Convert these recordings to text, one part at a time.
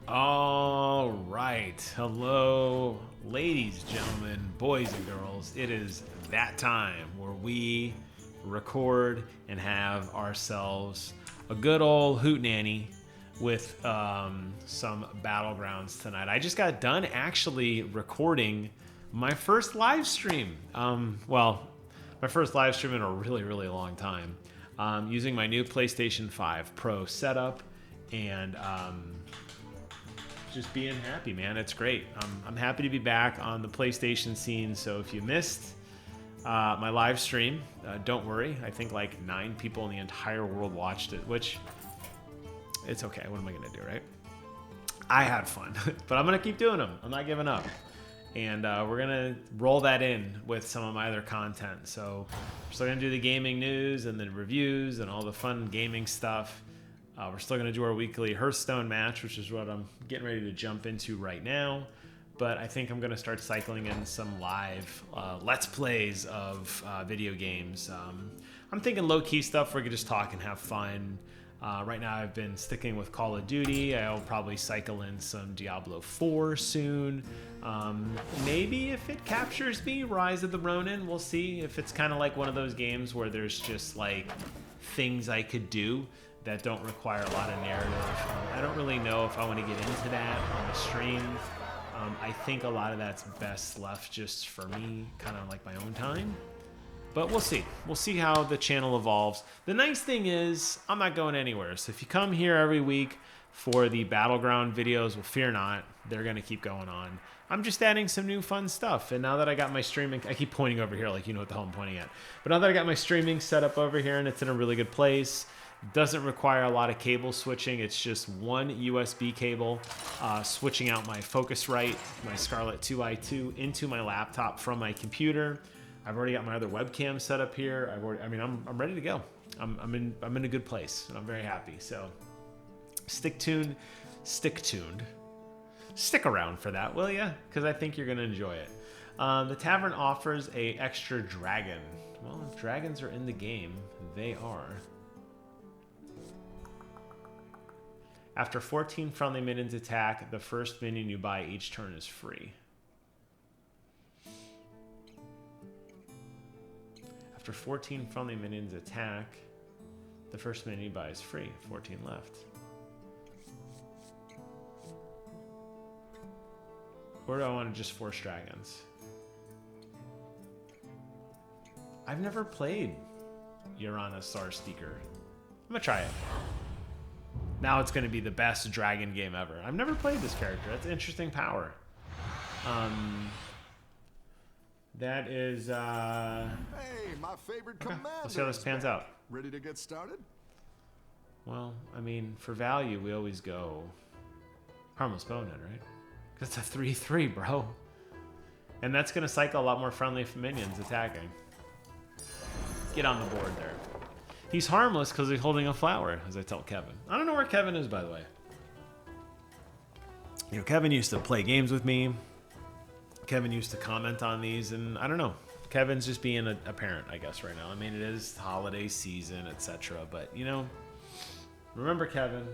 All right. Hello, ladies, gentlemen, boys, and girls. It is that time where we record and have ourselves a good old hootenanny with some Battlegrounds tonight. I just got done actually recording my first live stream. Well, my first live stream in a really, really long time. Using my new PlayStation 5 Pro setup and just being happy, man. It's great. I'm happy to be back on the PlayStation scene. So if you missed my live stream, don't worry. I think like 9 people in the entire world watched it, which it's okay. What am I going to do, right? I had fun, but I'm going to keep doing them. I'm not giving up. And we're going to roll that in with some of my other content. So we're still going to do the gaming news and the reviews and all the fun gaming stuff. We're still going to do our weekly Hearthstone match, which is what I'm getting ready to jump into right now. But I think I'm going to start cycling in some live Let's Plays of video games. I'm thinking low-key stuff where we can just talk and have fun. Right now I've been sticking with Call of Duty. I'll probably cycle in some Diablo 4 soon. Maybe if it captures me, Rise of the Ronin. We'll see if it's kind of like one of those games where there's just like things I could do that don't require a lot of narrative. I don't really know if I want to get into that on the stream. I think a lot of that's best left just for me, kind of like my own time. But we'll see. We'll see how the channel evolves. The nice thing is, I'm not going anywhere. So if you come here every week for the Battleground videos, well, fear not. They're going to keep going on. I'm just adding some new fun stuff. And now that I got my streaming, I keep pointing over here like you know what the hell I'm pointing at. But now that I got my streaming set up over here and it's in a really good place, doesn't require a lot of cable switching. It's just one USB cable, switching out my Focusrite, my Scarlet 2i2 into my laptop from my computer. I've already got my other webcam set up here. I'm ready to go. I'm in a good place, and I'm very happy. So, stick tuned, stick around for that, will ya? Because I think you're gonna enjoy it. The tavern offers a extra dragon. Well, if dragons are in the game, they are. After 14 friendly minions attack, the first minion you buy each turn is free. After 14 friendly minions attack, the first minion you buy is free. 14 left. Or do I want to just force dragons? I've never played Urana Starseeker. I'm going to try it. Now it's going to be the best dragon game ever. I've never played this character. That's interesting power. That is, Hey, my favorite commander. Let's see how this pans out. Ready to get started? Well, I mean, for value, we always go Harmless Bonehead, right? Because it's a 3-3, bro. And that's going to cycle a lot more friendly minions attacking. Get on the board there. He's harmless because he's holding a flower, as I tell Kevin. I don't know where Kevin is, by the way. You know, Kevin used to play games with me. Kevin used to comment on these, and I don't know. Kevin's just being a parent, I guess, right now. I mean, it is holiday season, etc. But, you know, remember, Kevin,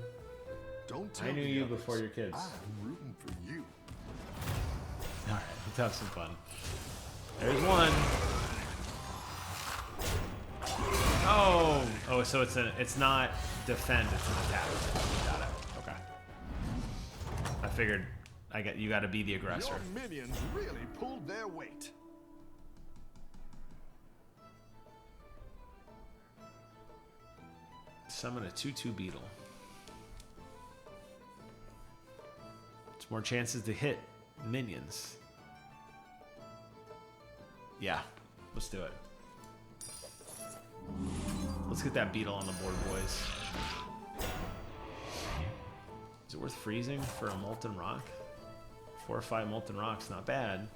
Don't tell I knew the you others. before your kids. I'm rooting for you. All right, let's have some fun. There's one. Oh, so it's not defend, it's an attack. Got it. Okay. I figured you got to be the aggressor. Your minions really pulled their weight. Summon a 2/2 beetle. It's more chances to hit minions. Yeah, let's do it. Let's get that beetle on the board, boys. Is it worth freezing for a molten rock? 4 or 5 molten rocks, not bad.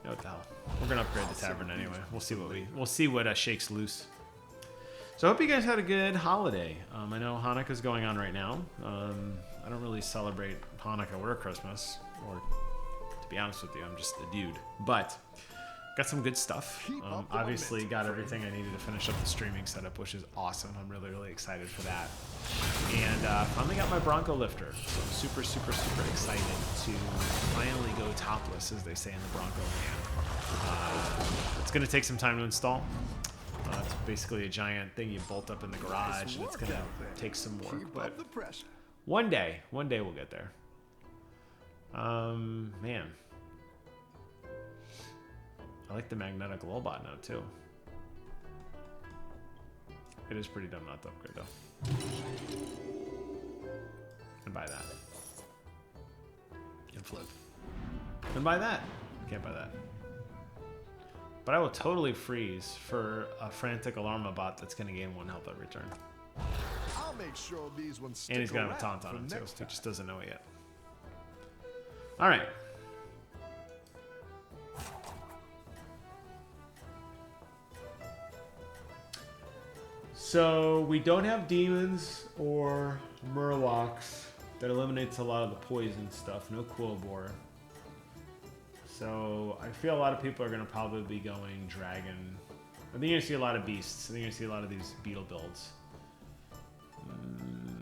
You know what the hell? We're gonna upgrade the tavern anyway. We'll see what shakes loose. So I hope you guys had a good holiday. I know Hanukkah's going on right now. I don't really celebrate Hanukkah or Christmas, or to be honest with you, I'm just a dude. But got some good stuff. Obviously got everything I needed to finish up the streaming setup, which is awesome. I'm really, really excited for that. And finally got my Bronco lifter. So I'm super, super, super excited to finally go topless, as they say in the Bronco land. It's going to take some time to install. It's basically a giant thing you bolt up in the garage, and it's going to take some work. But one day we'll get there. Man. I like the magnetic lolbot now too. It is pretty dumb not to upgrade though. And buy that. And flip. And buy that. Can't buy that. But I will totally freeze for a frantic alarma bot that's going to gain 1 health every turn. I'll make sure these ones stick And he's going to have a around taunt on him for too. next He just time. doesn't know it yet. Alright. So we don't have demons or murlocs. That eliminates a lot of the poison stuff. No Quillbore. So I feel a lot of people are going to probably be going dragon. I think you're going to see a lot of beasts. I think you're going to see a lot of these beetle builds.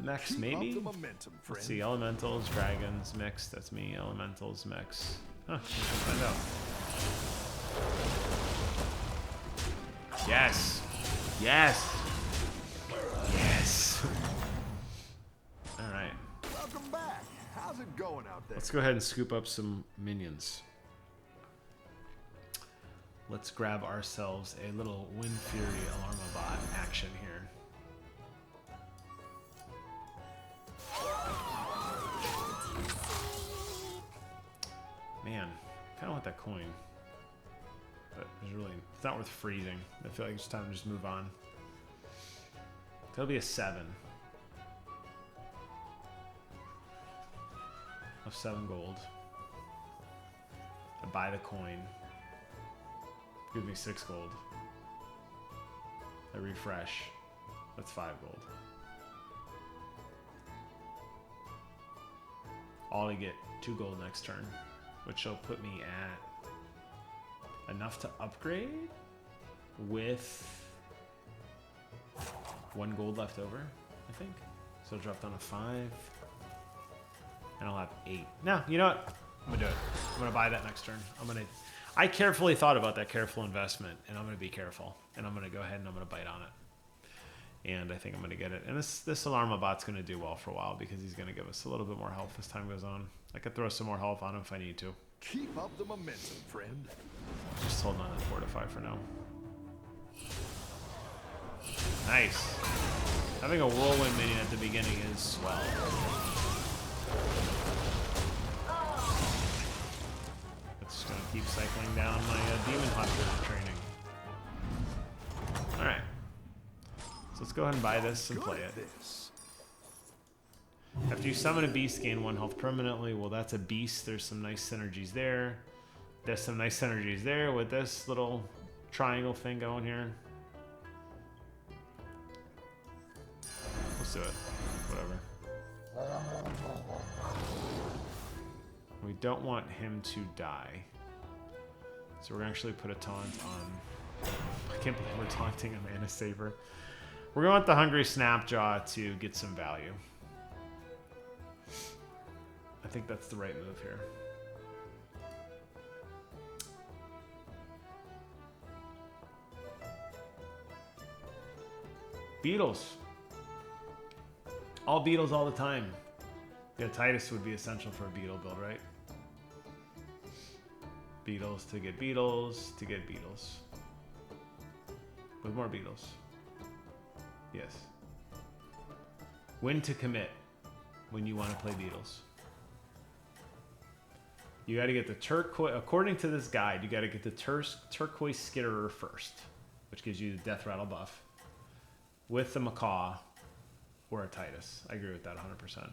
Mechs, Keep maybe? up the momentum, friend. Let's see. Elementals, dragons, mix. That's me. Elementals, mix. Huh. Let's find out. Yes. Yes. Yes. All right. Welcome back. How's it going out there? Let's go ahead and scoop up some minions. Let's grab ourselves a little Wind Fury Alarma bot action here. Man, kind of want that coin. But it's not worth freezing. I feel like it's time to just move on. That'll be a 7. Of 7 gold. I buy the coin. Gives me 6 gold. I refresh. That's 5 gold. All I get 2 gold next turn, which will put me at enough to upgrade with 1 gold left over, I think. So I'll drop down to 5. And I'll have 8. No, you know what? I'm gonna do it. I'm gonna buy that next turn. I carefully thought about that careful investment, and I'm gonna be careful. And I'm gonna go ahead and I'm gonna bite on it. And I think I'm gonna get it. And this Alarma bot's gonna do well for a while because he's gonna give us a little bit more health as time goes on. I could throw some more health on him if I need to. Keep up the momentum, friend. Just holding on to Fortify for now. Nice. Having a whirlwind minion at the beginning is swell. It's gonna keep cycling down my Demon Hunter training. Alright. So let's go ahead and buy this and play it. After you summon a beast, gain 1 health permanently. Well, that's a beast. There's some nice synergies there. There's some nice synergies there with this little triangle thing going here. Let's do it. Whatever. We don't want him to die. So we're going to actually put a taunt on... I can't believe we're taunting a Mana Saver. We're going with the Hungry Snapjaw to get some value. I think that's the right move here. Beetles. All beetles all the time. Yeah, Titus would be essential for a beetle build, right? Beetles to get beetles to get beetles. With more beetles. Yes. When to commit when you want to play beetles. You got to get the turquoise, according to this guide, you got to get the turquoise skitterer first, which gives you the death rattle buff, with the macaw or a Titus. I agree with that 100%.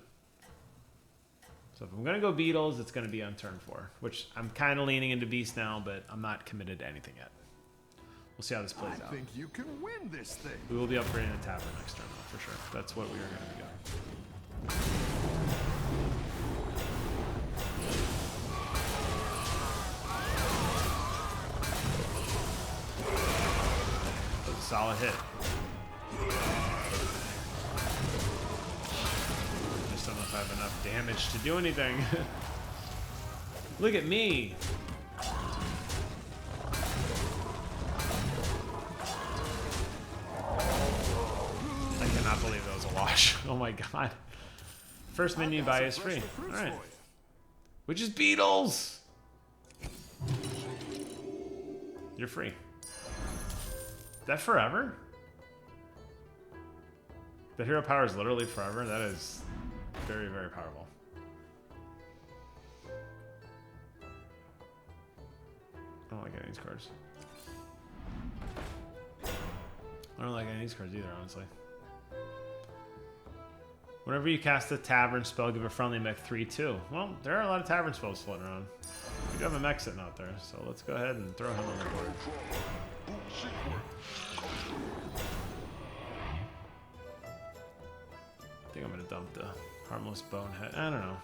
So if I'm going to go beetles, it's going to be on turn 4, which I'm kind of leaning into beast now, but I'm not committed to anything yet. We'll see how this plays out. I think you can win this thing. We will be upgrading the Tavern next turn, though, for sure. That's what we are going to be doing. solid hit. Just don't know if I have enough damage to do anything. Look at me. I cannot believe that was a wash. Oh my god. First menu buy is free. Alright. Which is Beatles! You're free. Is that forever? The hero power is literally forever? That is very, very powerful. I don't like any of these cards. I don't like any of these cards either, honestly. Whenever you cast a tavern spell, give a friendly mech 3/2. Well, there are a lot of tavern spells floating around. We do have a mech sitting out there, so let's go ahead and throw him on the board. I think I'm going to dump the Harmless Bonehead. I don't know.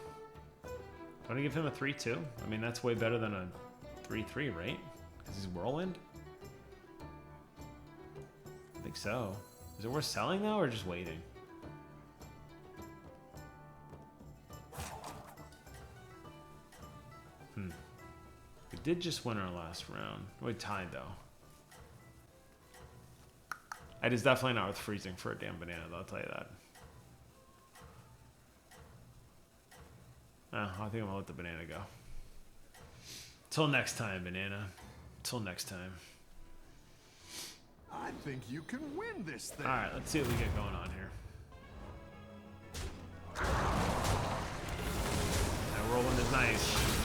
Do I want to give him a 3/2? I mean, that's way better than a 3/3, right? Because he's Whirlwind? I think so. Is it worth selling, though, or just waiting? We did just win our last round. We tied, though. It is definitely not worth freezing for a damn banana, though, I'll tell you that. I think I'm going to let the banana go. Till next time, banana. Till next time. I think you can win this thing. Alright, let's see what we get going on here. That whirlwind is nice.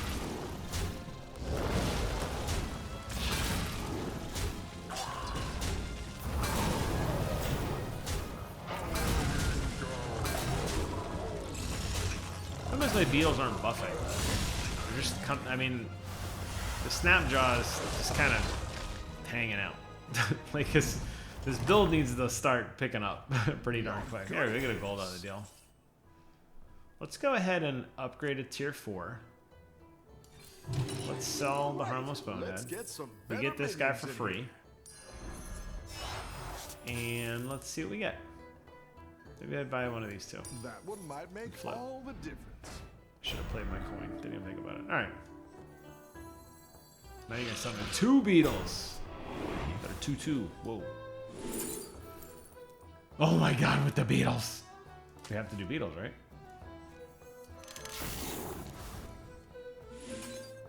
Sometimes my beetles aren't buffing. They're just, I mean, the snapjaw is just kind of hanging out. Like, this build needs to start picking up pretty darn quick. There, we get a gold out of the deal. Let's go ahead and upgrade to tier 4. Let's sell the Harmless Bonehead. We get this guy for free. And let's see what we get. Maybe I'd buy one of these two. That one might make all the difference. Should have played my coin. Didn't even think about it. Alright. Now you got summon 2 beetles. That are 2/2. Whoa. Oh my god, with the beetles. We have to do beetles, right?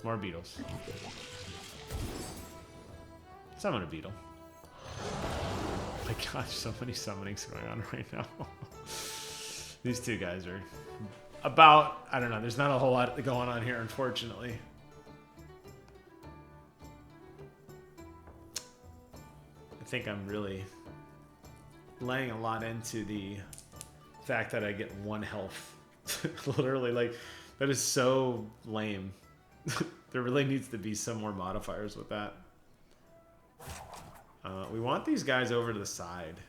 More beetles. Summon a beetle. Oh my gosh, so many summonings going on right now. These two guys are about, I don't know, there's not a whole lot going on here, unfortunately. I think I'm really laying a lot into the fact that I get 1 health. Literally, like, that is so lame. There really needs to be some more modifiers with that. We want these guys over to the side.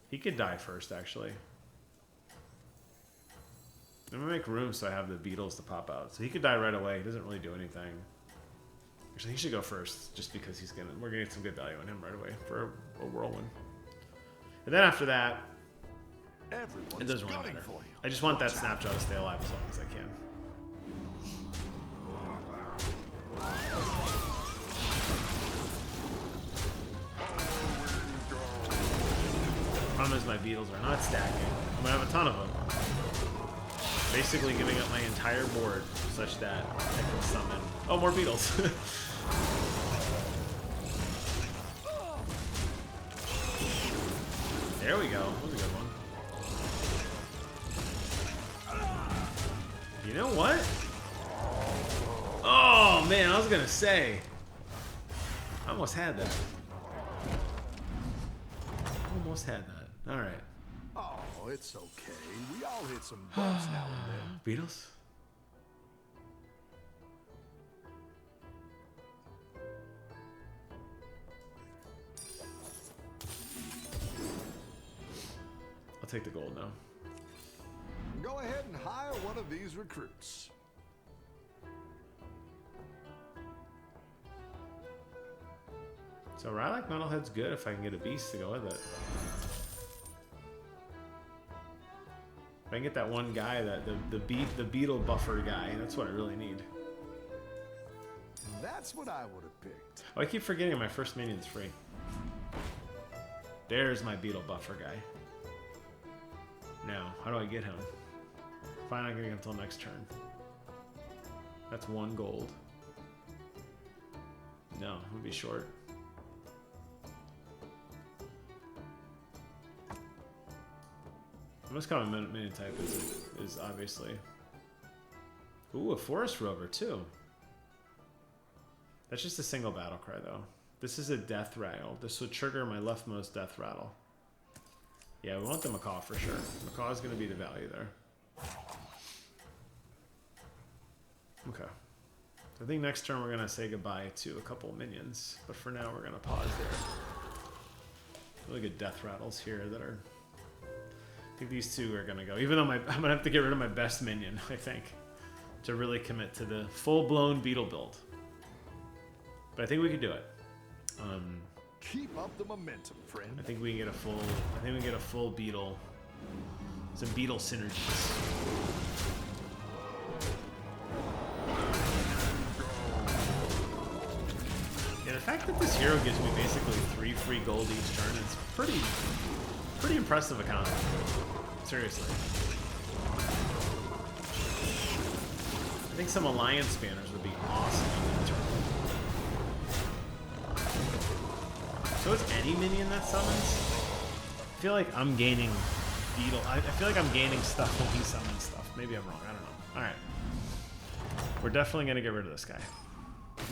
He could die first, actually. I'm gonna make room so I have the beetles to pop out. So he could die right away. He doesn't really do anything. Actually, he should go first, just because we're gonna get some good value on him right away for a whirlwind. And then after that, it doesn't really matter. I just want that snapshot to stay alive as long as I can. Problem is my beetles are not stacking. I'm gonna have a ton of them. Basically giving up my entire board such that I can summon. Oh, more beetles. There we go. That was a good one. You know what? Oh man, I was gonna say. I almost had that. Almost had that. All right. Oh, it's okay. We all hit some bumps now and then. Beetles. I'll take the gold now. Go ahead and hire one of these recruits. So Rylak Metalhead's good if I can get a beast to go with it. If I can get that one guy, the beetle buffer guy, that's what I really need. That's what I would have picked. Oh, I keep forgetting my first minion's free. There's my beetle buffer guy. Now, how do I get him? Fine, I'm getting him until next turn. That's 1 gold. No, I'm gonna be short. The most common minion type is obviously. Ooh, a forest rover too. That's just a single battle cry though. This is a death rattle. This would trigger my leftmost death rattle. Yeah, we want the macaw for sure. Macaw is going to be the value there. Okay. So I think next turn we're going to say goodbye to a couple minions, but for now we're going to pause there. Really good death rattles here that are. I think these two are going to go. Even though I'm going to have to get rid of my best minion, I think, to really commit to the full-blown beetle build. But I think we could do it. Keep up the momentum, friend. I think we can get a full. I think we can get a full beetle. Some beetle synergies. Yeah, the fact that this hero gives me basically 3 free gold each turn is pretty impressive economy. Seriously. I think some alliance banners would be awesome on that turn. So it's any minion that summons? I feel like I'm gaining beetle. I feel like I'm gaining stuff when he summons stuff. Maybe I'm wrong. I don't know. Alright. We're definitely going to get rid of this guy.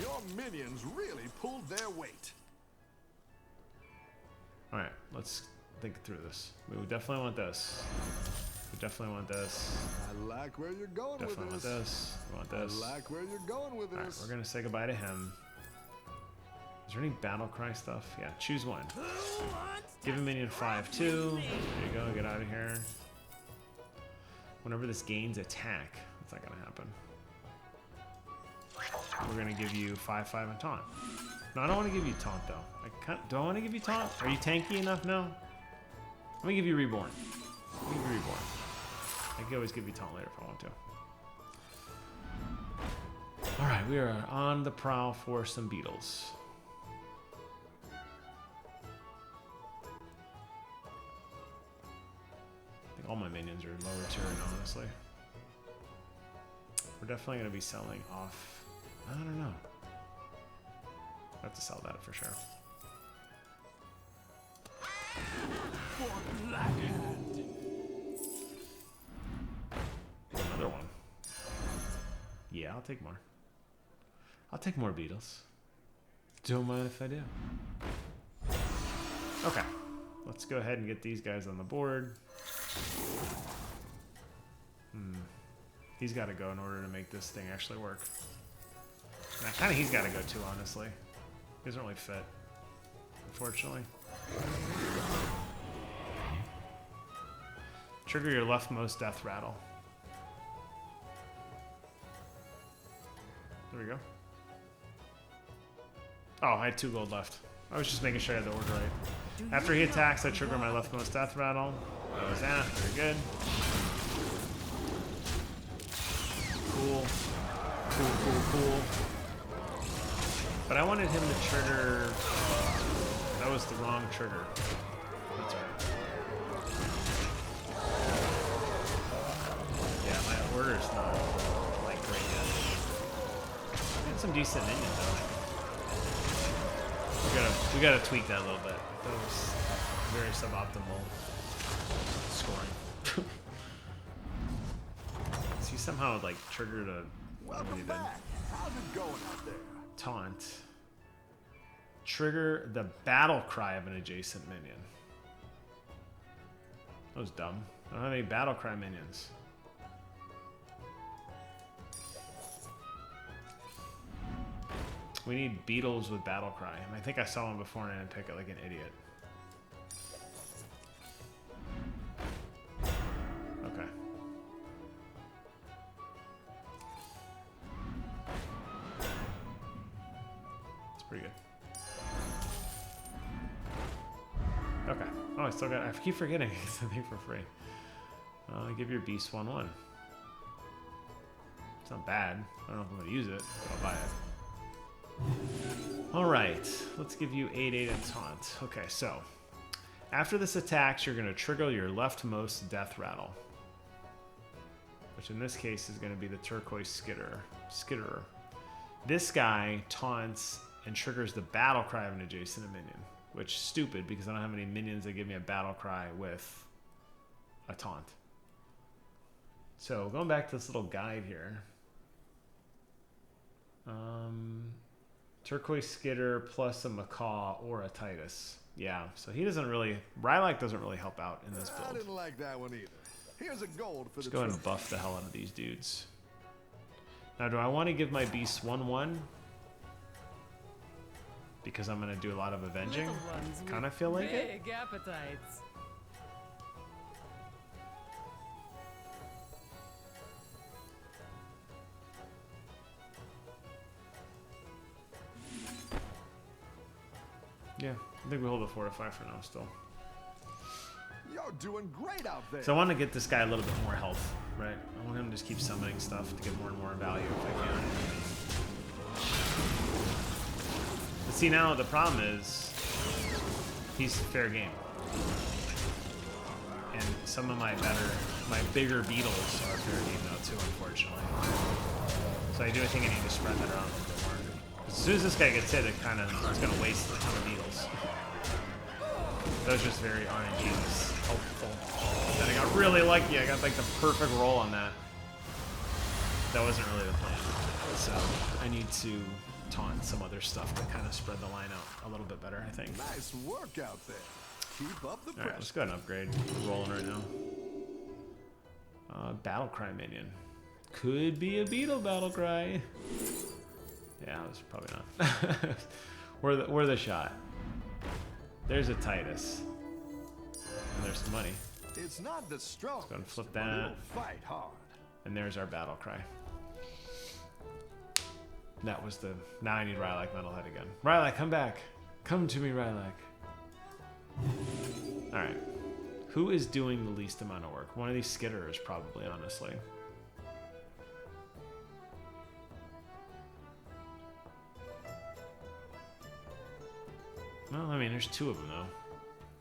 Your minions really pulled their weight. Alright, let's think through this. We would definitely want this. We definitely want this. I like where you're going Definitely with want this. this. We want this. I like where you're going with Alright, this. we're going to say goodbye to him. Is there any battle cry stuff? Yeah, choose one. Give a minion 5/2. There you go, get out of here. Whenever this gains attack, that's not gonna happen. We're gonna give you 5/5 and taunt. No, I don't want to give you taunt though. Do I want to give you taunt? Are you tanky enough? No. Let me give you reborn. Let me give you reborn. I can always give you taunt later if I want to. All right, we are on the prowl for some beetles. All my minions are lower tier, honestly. We're definitely going to be selling off. I don't know. I have to sell that for sure. Another one. Yeah, I'll take more. I'll take more beetles. Don't mind if I do. Okay. Let's go ahead and get these guys on the board. He's got to go in order to make this thing actually work. And kind of he's got to go too, honestly. He doesn't really fit, unfortunately. Trigger your leftmost death rattle. There we go. Oh, I had 2 gold left. I was just making sure I had the order right. After he attacks, I trigger my leftmost death rattle. That was that. Very good. Cool. Cool. But I wanted him to trigger. That was the wrong trigger. That's right. Yeah, my order's not like great yet. I had some decent minions though. We gotta tweak that a little bit. That was very suboptimal scoring. So you somehow like triggered a Welcome back. How's it going out there? taunt. Trigger the battle cry of an adjacent minion. That was dumb. I don't have any battle cry minions. We need beetles with battle cry. I think I saw one before and I didn't pick it like an idiot. Okay. It's pretty good. Oh, I still got. I keep forgetting it's a thing for free. Give your beast 1/1. It's not bad. I don't know if I'm gonna use it, but I'll buy it. All right, let's give you 8/8 and taunt. Okay, so after this attacks, you're gonna trigger your leftmost death rattle, which in this case is gonna be the turquoise skitterer. This guy taunts and triggers the battle cry of an adjacent minion, which is stupid because I don't have any minions that give me a battle cry with a taunt. So going back to this little guide here. Turquoise skitter plus a macaw or a Titus. Yeah, so he doesn't really... Rylak doesn't really help out in this build. I didn't like that one either. Here's a gold for Let's go ahead and buff the hell out of these dudes. Now, do I want to give my beast 1/1? Because I'm going to do a lot of avenging? Kind of feel like it. Big appetites. Yeah, I think we hold the fortify for now still. You're doing great out there. So I want to get this guy a little bit more health, right? I want him to just keep summoning stuff to get more and more value if I can. But see, now the problem is he's fair game. And some of my bigger beetles are fair game now too, unfortunately. So I do think I need to spread that around a little bit more. As soon as this guy gets hit, it's going to waste a ton of beetles. That was just very RNG helpful. And I got really lucky. I got like the perfect roll on that. That wasn't really the plan. So I need to taunt some other stuff to kind of spread the line out a little bit better, I think. Nice work out there. Keep up the pressure. Alright, let's go ahead and upgrade. We're rolling right now. Battlecry minion. Could be a beetle battlecry. Yeah, it was probably not. Worth a shot. There's a Titus. And there's some money. It's not the strong. Let's go and flip that. Fight hard. And there's our battle cry. That was the... Now I need Rylak Metalhead again. Rylak, come back. Come to me, Rylak. Alright. Who is doing the least amount of work? One of these skitterers, probably, honestly. Well, I mean, there's two of them, though.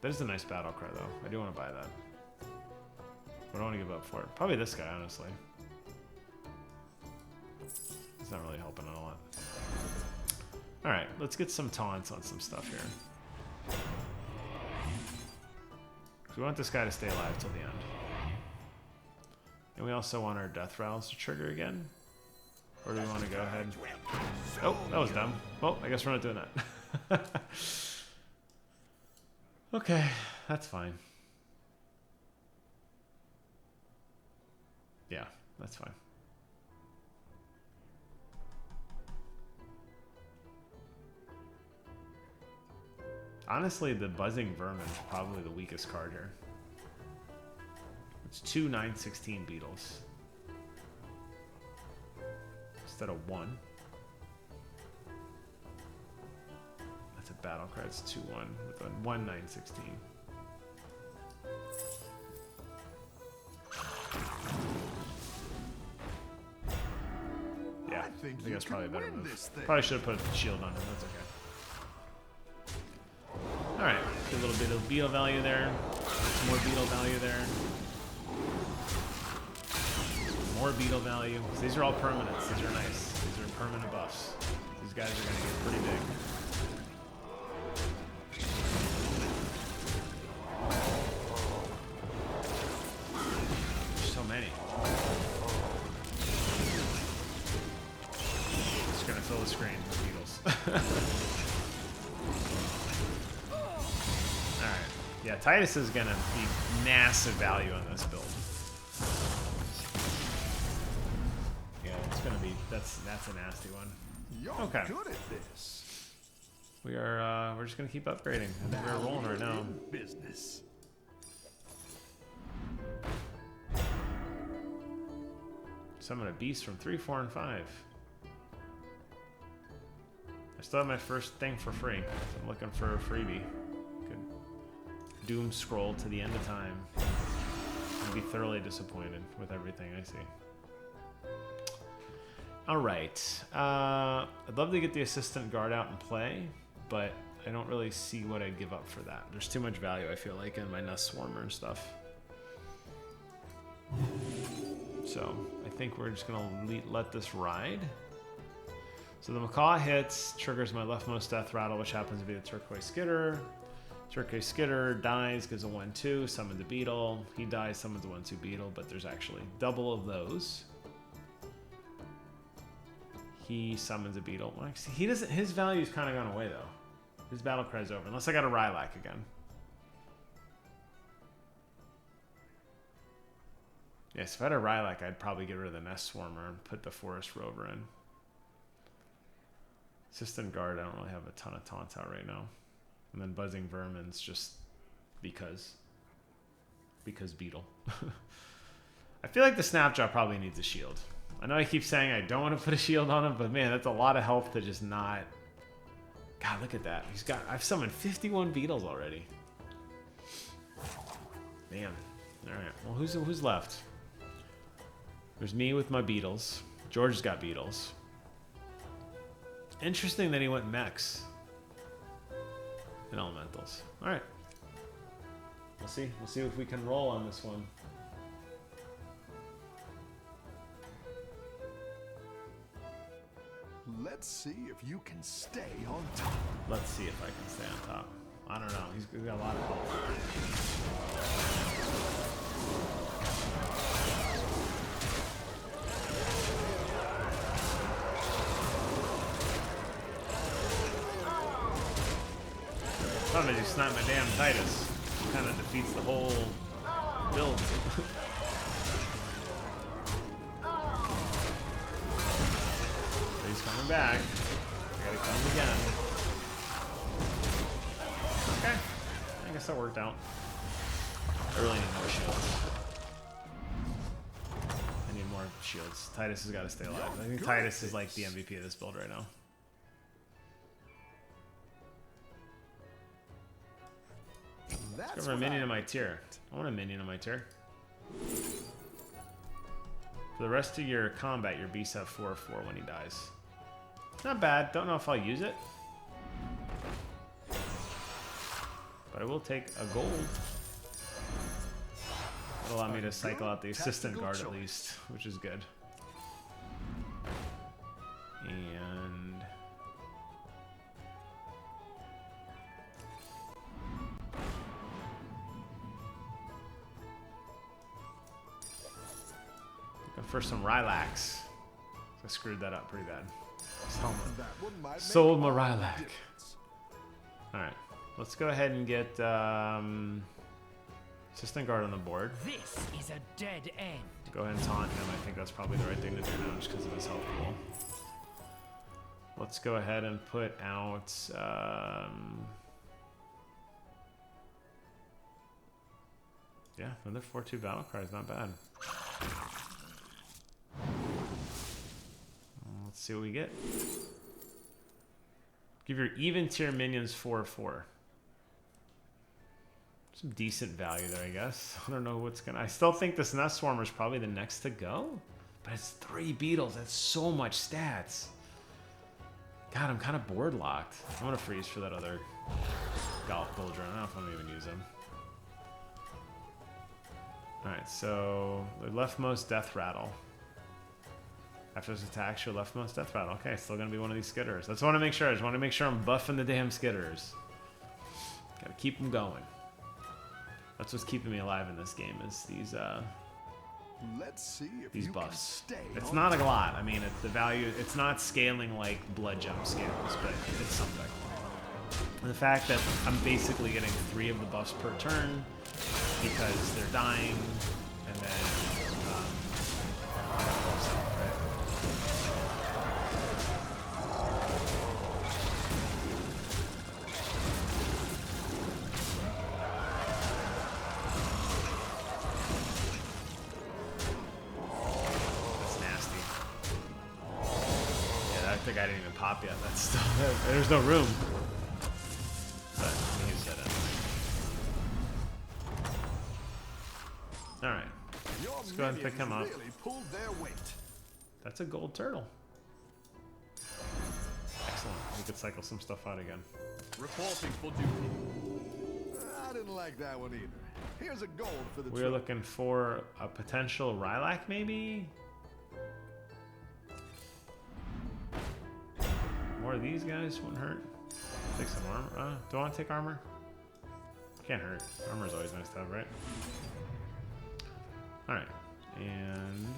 That is a nice battle cry, though. I do want to buy that. But I don't want to give up for it. Probably this guy, honestly. It's not really helping a lot. Alright, let's get some taunts on some stuff here. We want this guy to stay alive till the end. And we also want our death rattles to trigger again. Or do we want to go ahead? Oh, that was dumb. Well, I guess we're not doing that. Okay, that's fine. Yeah, that's fine. Honestly, the Buzzing Vermin is probably the weakest card here. It's 2 9/16 beetles. Instead of 1. That's a battle cry. It's 2/1 with a 1 9/16. Yeah, I think that's probably a better move. Probably should have put a shield on him. That's okay. Alright, get a little bit of beetle value there. Some more beetle value there. More beetle value. These are all permanents. These are nice. These are permanent buffs. These guys are going to get pretty big. There's so many. Just going to fill the screen with beetles. Yeah, Titus is going to be massive value on this build. Yeah, it's going to be... That's a nasty one. Okay. Good at this. We're just going to keep upgrading. I think we're rolling right now. Business. Summon a beast from 3, 4, and 5. I still have my first thing for free. So I'm looking for a freebie. doom scroll to the end of time. I'd be thoroughly disappointed with everything I see. All right. I'd love to get the assistant guard out and play, but I don't really see what I'd give up for that. There's too much value, I feel like, in my nest swarmer and stuff. So I think we're just gonna let this ride. So the macaw hits, triggers my leftmost death rattle, which happens to be the turquoise skitter. Turquoise skitter dies, gives a 1/2, summons a beetle. He dies, summons a 1/2 beetle, but there's actually double of those. He summons a beetle. Well, actually, he doesn't. His value's kind of gone away though. His battle cry's over, unless I got a Rylak again. Yes, if I had a Rylak, I'd probably get rid of the Nest Swarmer and put the Forest Rover in. Assistant Guard, I don't really have a ton of taunts out right now. And then Buzzing Vermin's just because Beetle. I feel like the Snapjaw probably needs a shield. I know I keep saying I don't want to put a shield on him, but man, that's a lot of health to just not... God, look at that. I've summoned 51 beetles already. Man. Alright, well, who's left? There's me with my beetles. George's got beetles. Interesting that he went mechs and elementals. Alright. We'll see. We'll see if we can roll on this one. Let's see if you can stay on top. Let's see if I can stay on top. I don't know. He's got a lot of health. Problem is, you snipe my damn Titus. It kind of defeats the whole build. He's coming back. I gotta come again. Okay. I guess that worked out. I really need more shields. I need more shields. Titus has got to stay alive. I think Titus is like the MVP of this build right now. Let's go for a minion in my tier. I want a minion in my tier. For the rest of your combat, your beasts have 4/4 when he dies. Not bad. Don't know if I'll use it. But I will take a gold. That'll allow me to cycle out the assistant guard at least, which is good. And... looking for some Rylaks. I screwed that up pretty bad. Sold my Rylak. Alright. Let's go ahead and get assistant guard on the board. This is a dead end. Go ahead and taunt him. I think that's probably the right thing to do now just because of his health pool. Let's go ahead and put out yeah, another 4/2 battle cry is not bad. Let's see what we get. Give your even tier minions 4/4. Some decent value there, I guess. I don't know what's gonna... I still think this Nest Swarmer is probably the next to go. But it's 3 beetles. That's so much stats. God, I'm kind of board locked. I want to freeze for that other Golf Bulger. I don't know if I'm gonna even use him. Alright, so the leftmost Death Rattle. After this attack, your leftmost Death Rattle. Okay, still gonna be one of these skitters. That's what I want to make sure. I just want to make sure I'm buffing the damn skitters. Gotta keep them going. That's what's keeping me alive in this game is these Let's see if these you buffs. can stay It's on not a top. lot. I mean, the value. It's not scaling like blood jump scales, but it's something. And the fact that I'm basically getting 3 of the buffs per turn because they're dying, and then I didn't even pop yet. That's still there's no room. But use that anyway. Let's go ahead and pick him up. Really pulled their weight. That's a gold turtle. Excellent. We could cycle some stuff out again. Reporting for duty. I didn't like that one either. Here's a gold for the We're trip. looking for a potential Lilac, maybe? More of these guys wouldn't hurt. Take some armor. Do I want to take armor? Can't hurt. Armor's always nice to have, right? Alright. And...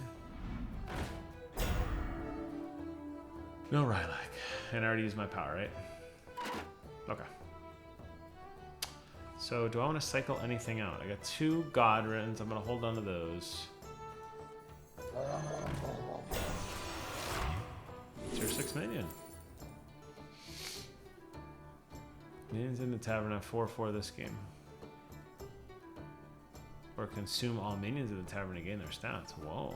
no Lilac. And I already used my power, right? Okay. So, do I want to cycle anything out? I got 2 Godrins. I'm going to hold on to those. Tier 6 minion. Minions in the tavern have 4/4 this game. Or consume all minions of the tavern to gain their stats. Whoa.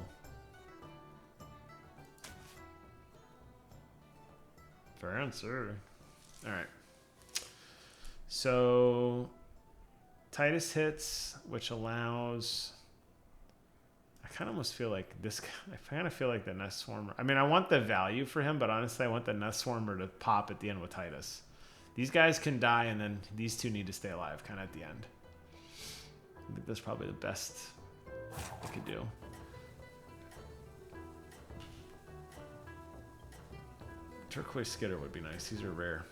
Fair answer. Alright. So Titus hits, which allows... I kind of almost feel like this... I kind of feel like the Nest Swarmer... I mean, I want the value for him, but honestly, I want the Nest Swarmer to pop at the end with Titus. These guys can die, and then these 2 need to stay alive, kind of at the end. I think that's probably the best I could do. Turquoise Skitter would be nice. These are rare.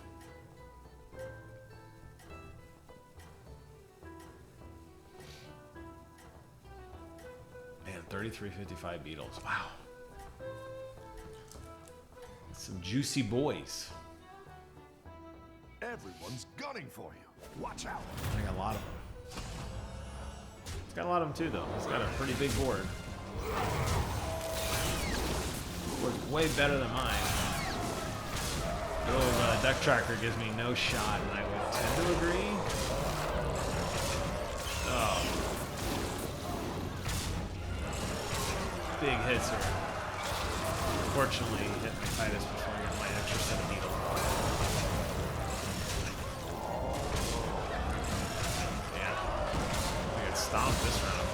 Man, 3355 beetles. Wow. Some juicy boys. Everyone's gunning for you. Watch out. I got a lot of them. It's got a lot of them too, though. It's got a pretty big board. Board's way better than mine. The old deck tracker gives me no shot, and I would tend to agree. Oh. Big hits here. Fortunately, hit my Titus before I got my extra set of needles. Stomped this round.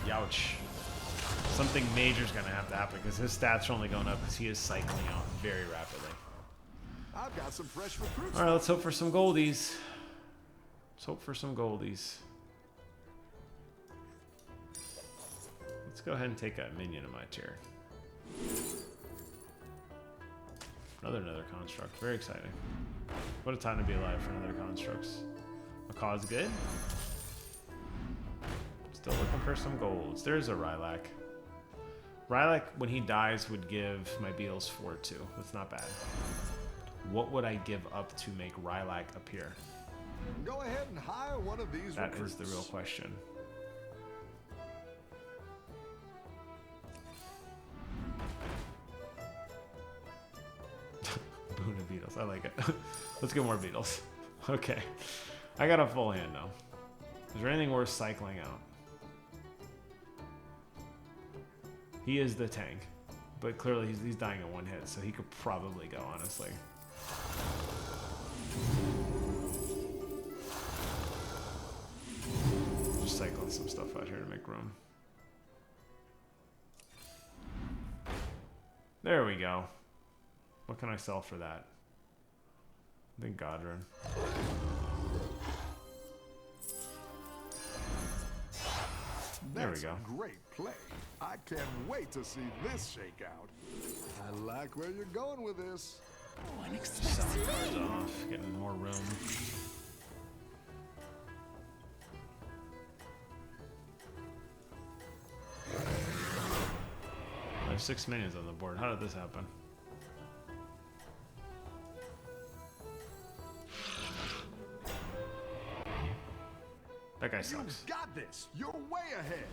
Youch. Something major's gonna have to happen because his stats are only going up because he is cycling out very rapidly. I've got some fresh recruits. Alright, let's hope for some goldies. Let's hope for some goldies. Let's go ahead and take a minion in my tier. Another construct. Very exciting. What a time to be alive for another constructs. Macaw's good. Still looking for some golds. There's a Lilac. Lilac, when he dies, would give my beetles 4/2. That's not bad. What would I give up to make Lilac appear? Go ahead and hire one of these That recruits. is the real question. Boon of beetles. I like it. Let's get more beetles. Okay. I got a full hand now. Is there anything worth cycling out? He is the tank, but clearly he's dying in 1 hit, so he could probably go, honestly. Just cycling some stuff out here to make room. There we go. What can I sell for that? I think Godrun. There we go. A great play. I can't wait to see this shake out. I like where you're going with this. Selling cards off, getting more room. I have 6 minions on the board. How did this happen? That guy sucks. You got this. You're way ahead.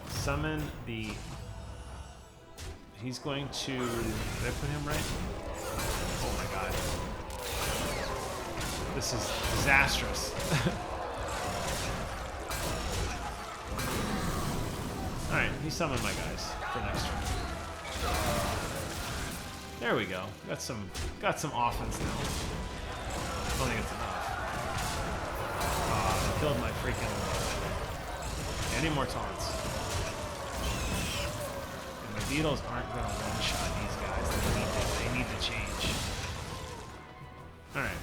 Summon the... He's going to... Did I put him right? Oh my god. This is disastrous. Alright, he summoned my guys for next turn. There we go. Got some offense now. I don't think it's enough. Killed my freaking any more taunts. And the Beetles aren't going to one-shot these guys. They need to change. Alright.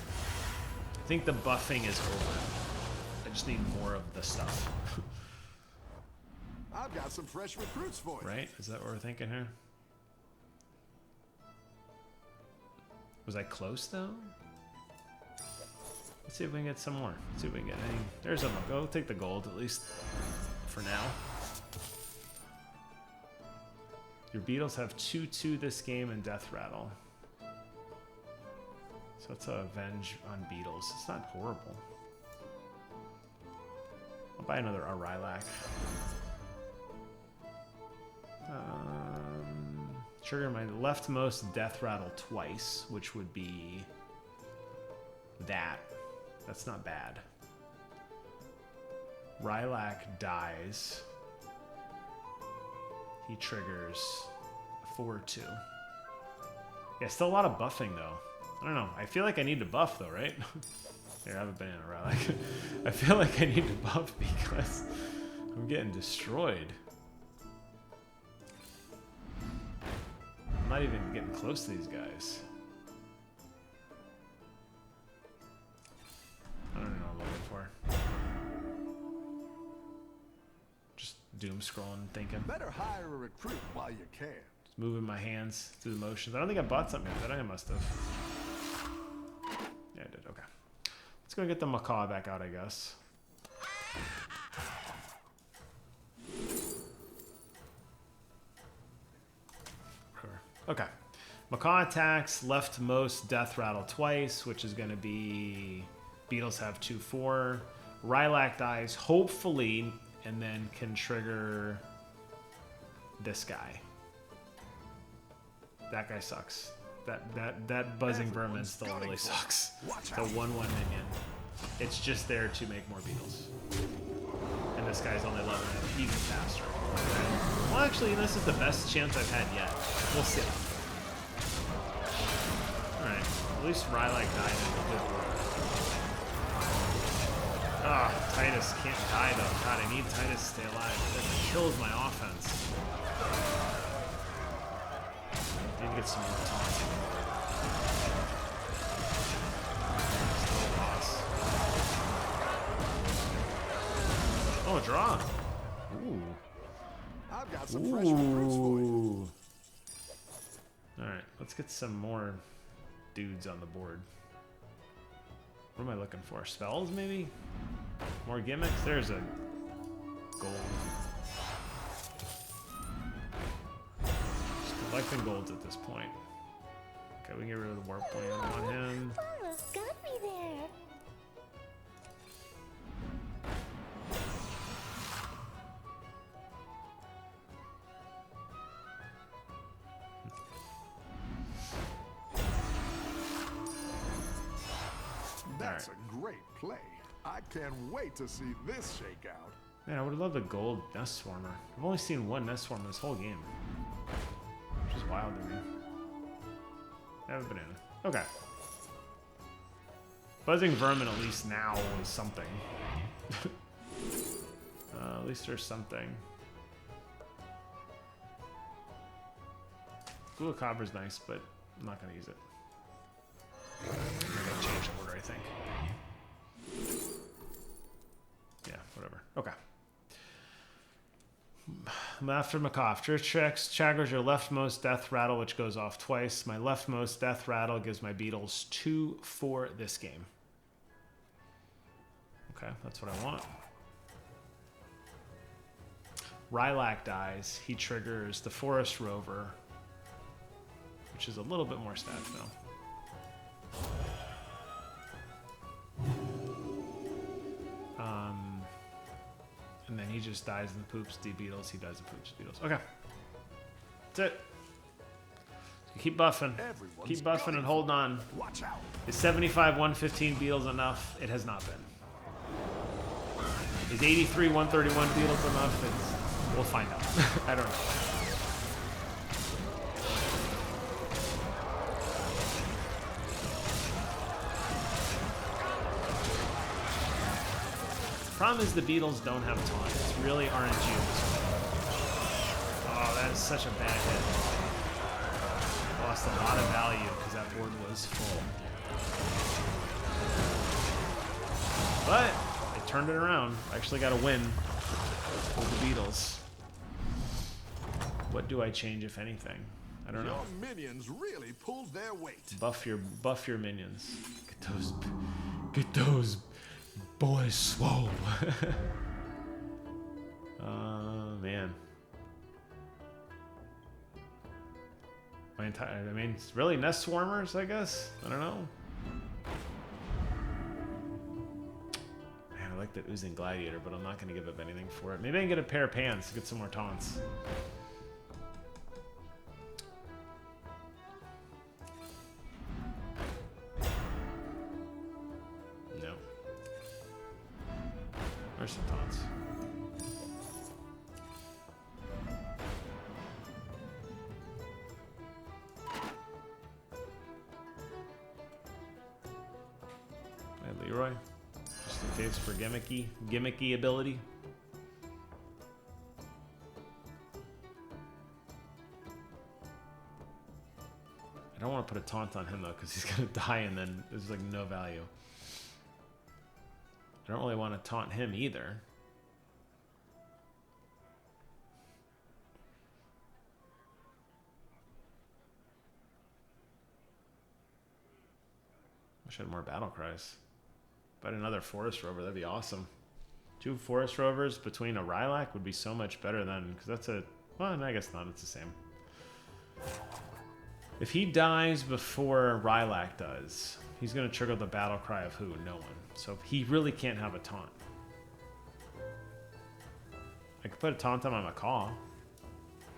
I think the buffing is over. I just need more of the stuff. I've got some fresh recruits for you. Right? Is that what we're thinking here? Was I close though? Let's see if we can get some more. Let's see if we can get any. There's a go. Take the gold at least for now. Your Beetles have 2/2 this game and Death Rattle. So it's a Avenge on Beetles. It's not horrible. I'll buy another Lilac. Trigger my leftmost Death Rattle twice, which would be that. That's not bad. Lilac dies. He triggers 4/2. Yeah, still a lot of buffing though. I don't know. I feel like I need to buff though, right? Here, I have a banana Lilac. I feel like I need to buff because I'm getting destroyed. I'm not even getting close to these guys. I don't know what I'm looking for. Just doom scrolling, thinking. Better hire a recruit while you can. Just moving my hands through the motions. I don't think I bought something yet, did I? I must have. Yeah, I did. Okay. Let's go get the macaw back out, I guess. Okay. Macaw attacks leftmost Death Rattle twice, which is going to be Beetles have 2/4. Lilac dies, hopefully, and then can trigger this guy. That guy sucks. That buzzing vermin still really sucks. The 1/1 minion. It's just there to make more Beetles. And this guy's only leveling it even faster. Well, actually, this is the best chance I've had yet. We'll see. Alright, at least Lilac died in a good way. Ah, Titus can't die though. God, I need Titus to stay alive. That kills my offense. I need to get some more taunts. Still a loss. Oh, a draw. Ooh. I've got some fresh recruits for you. Alright, let's get some more dudes on the board. What am I looking for? Spells, maybe? More gimmicks? There's a gold. Just collecting golds at this point. Okay, we can get rid of the warp point on him. Almost got me there. That's a great play. I can't wait to see this shake out. Man, I would have loved a gold Nest Swarmer. I've only seen one Nest Swarmer this whole game. Which is wild to me. I have a banana. Okay. Buzzing Vermin at least now is something. At least there's something. Gulacabra's nice, but I'm not going to use it. I'm going to change the order, I think. Yeah, whatever. Okay. I'm after Macaw. Triggers your leftmost Death Rattle, which goes off twice. My leftmost Death Rattle gives my Beetles 2/4 this game. Okay, that's what I want. Lilac dies. He triggers the Forest Rover, which is a little bit more stats now. And then he just dies in the poops, the Beetles. He dies in poops, Beetles. Okay. That's it. So keep buffing. Keep buffing and hold on. Watch out. Is 75, 115 Beetles enough? It has not been. Is 83, 131 Beetles enough? We'll find out. I don't know. problem is the beetles don't have taunt. It's really RNG at this point. Oh, that is such a bad hit. Lost a lot of value because that board was full. But they turned it around. I actually got a win with the beetles. What do I change, if anything? I don't know. Your minions really pulled their weight. Buff your minions. Get those boys swole. Man. I mean, it's really nest swarmers, I guess. I don't know. Man, I like the oozing gladiator, but I'm not going to give up anything for it. Maybe I can get a pair of pants to get some more taunts. No. There's some taunts. Leroy, just in case for gimmicky ability. I don't want to put a taunt on him though, because he's gonna die and then there's like no value. I don't really want to taunt him either. Wish I had more battle cries. But another forest rover, that'd be awesome. 2 forest rovers between a Rylak would be so much better than, because that's a, well, I guess not, it's the same. If he dies before Rylak does, he's going to trigger the battle cry of who? No one. So he really can't have a taunt. I could put a taunt on my Macaw.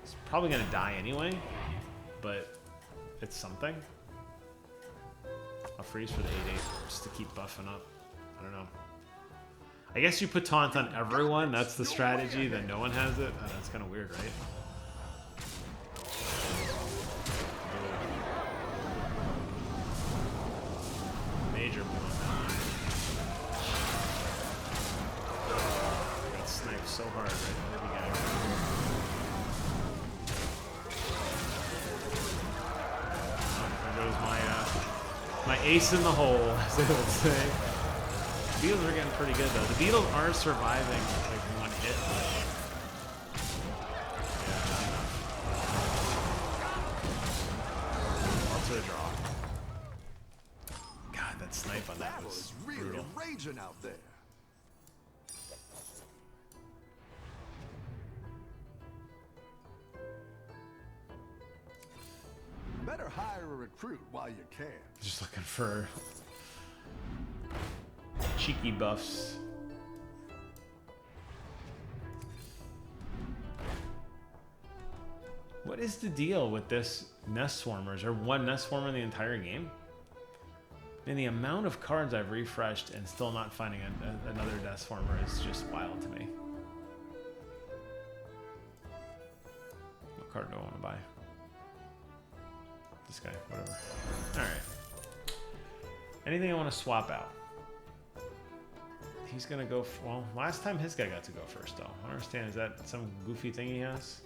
He's probably going to die anyway, but it's something. I'll freeze for the 8-8 just to keep buffing up. I don't know. I guess you put taunt on everyone. That's the strategy. Then no one has it. Oh, that's kind of weird, right? Major blow. Got sniped so hard right at the beginning. Oh, there goes my ace in the hole, as they would say. The beetles are getting pretty good though. The beetles are surviving like one hit. Yeah, not enough. Also a draw. God, that snipe on that was really brutal. raging out there. Better hire a recruit while you can. Just looking for cheeky buffs. What is the deal with this nest swarmer? Is there one nest swarmer in the entire game? And the amount of cards I've refreshed and still not finding another nest swarmer is just wild to me. What card do I want to buy? This guy, whatever. Alright. Anything I want to swap out? He's gonna go, well, last time his guy got to go first though. I don't understand, is that some goofy thing he has?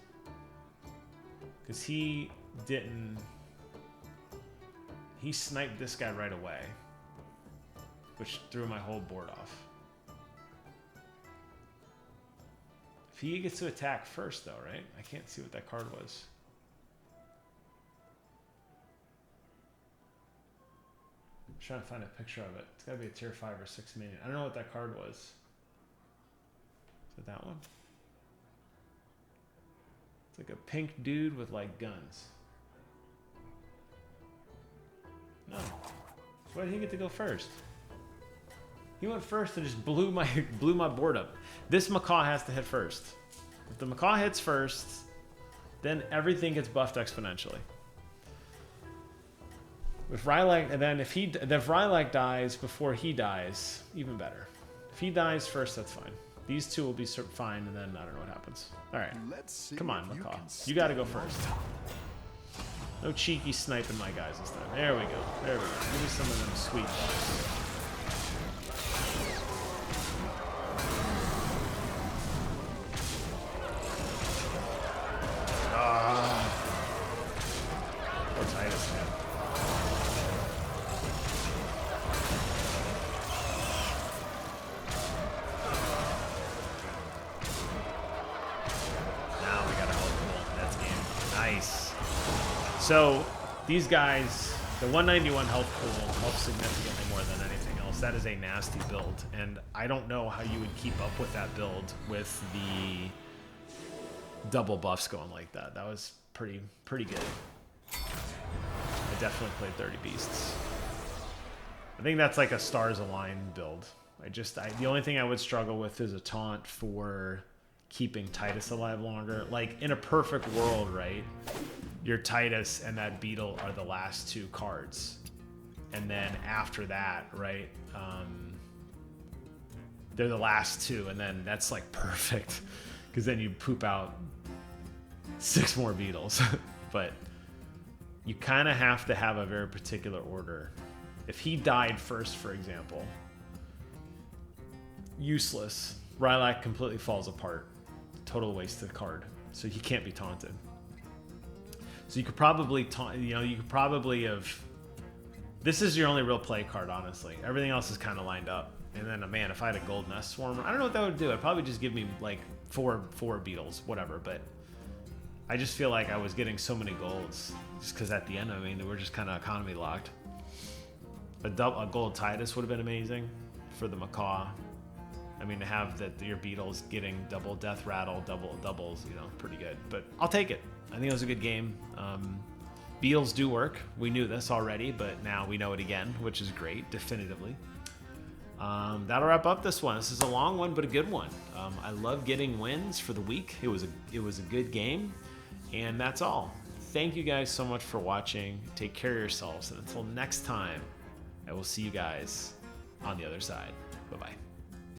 Because he didn't, he sniped this guy right away, which threw my whole board off. If he gets to attack first though, right? I can't see what that card was. I'm trying to find a picture of it. It's gotta be a tier 5 or 6 minion. I don't know what that card was. Is it that one? It's like a pink dude with like guns. No. Why did he get to go first? He went first and just blew my board up. This Macaw has to hit first. If the Macaw hits first, then everything gets buffed exponentially. If Rylak, and then if Rylak dies before he dies, even better. If he dies first, that's fine. These two will be fine, and then I don't know what happens. All right, come on, Macaw. You got to go first. No cheeky sniping my guys this time. There we go. There we go. Give me some of them sweet buffs. So these guys, the 191 health pool helps significantly more than anything else. That is a nasty build, and I don't know how you would keep up with that build with the double buffs going like that. That was pretty good. I definitely played 30 Beasts. I think that's like a Stars Align build. The only thing I would struggle with is a taunt for keeping Titus alive longer. Like, in a perfect world, right? Your Titus and that Beetle are the last two cards. And then after that, right? They're the last two, and then that's like perfect. Because then you poop out 6 more Beetles. But you kind of have to have a very particular order. If he died first, for example, useless. Rylak completely falls apart. Total waste of the card. So he can't be taunted. So you could probably taunt, you could probably have... This is your only real play card, honestly. Everything else is kind of lined up. And then, man, if I had a Gold Nest Swarmer, I don't know what that would do. It'd probably just give me, like, four Beetles, whatever. But I just feel like I was getting so many golds. Just because at the end, I mean, we're just kind of economy locked. A gold Titus would have been amazing for the Macaw. I mean, to have your Beetles getting double Death Rattle, doubles, pretty good. But I'll take it. I think it was a good game. Beetles do work. We knew this already, but now we know it again, which is great, definitively. That'll wrap up this one. This is a long one, but a good one. I love getting wins for the week. It was a good game, and that's all. Thank you guys so much for watching. Take care of yourselves, and until next time, I will see you guys on the other side. Bye-bye.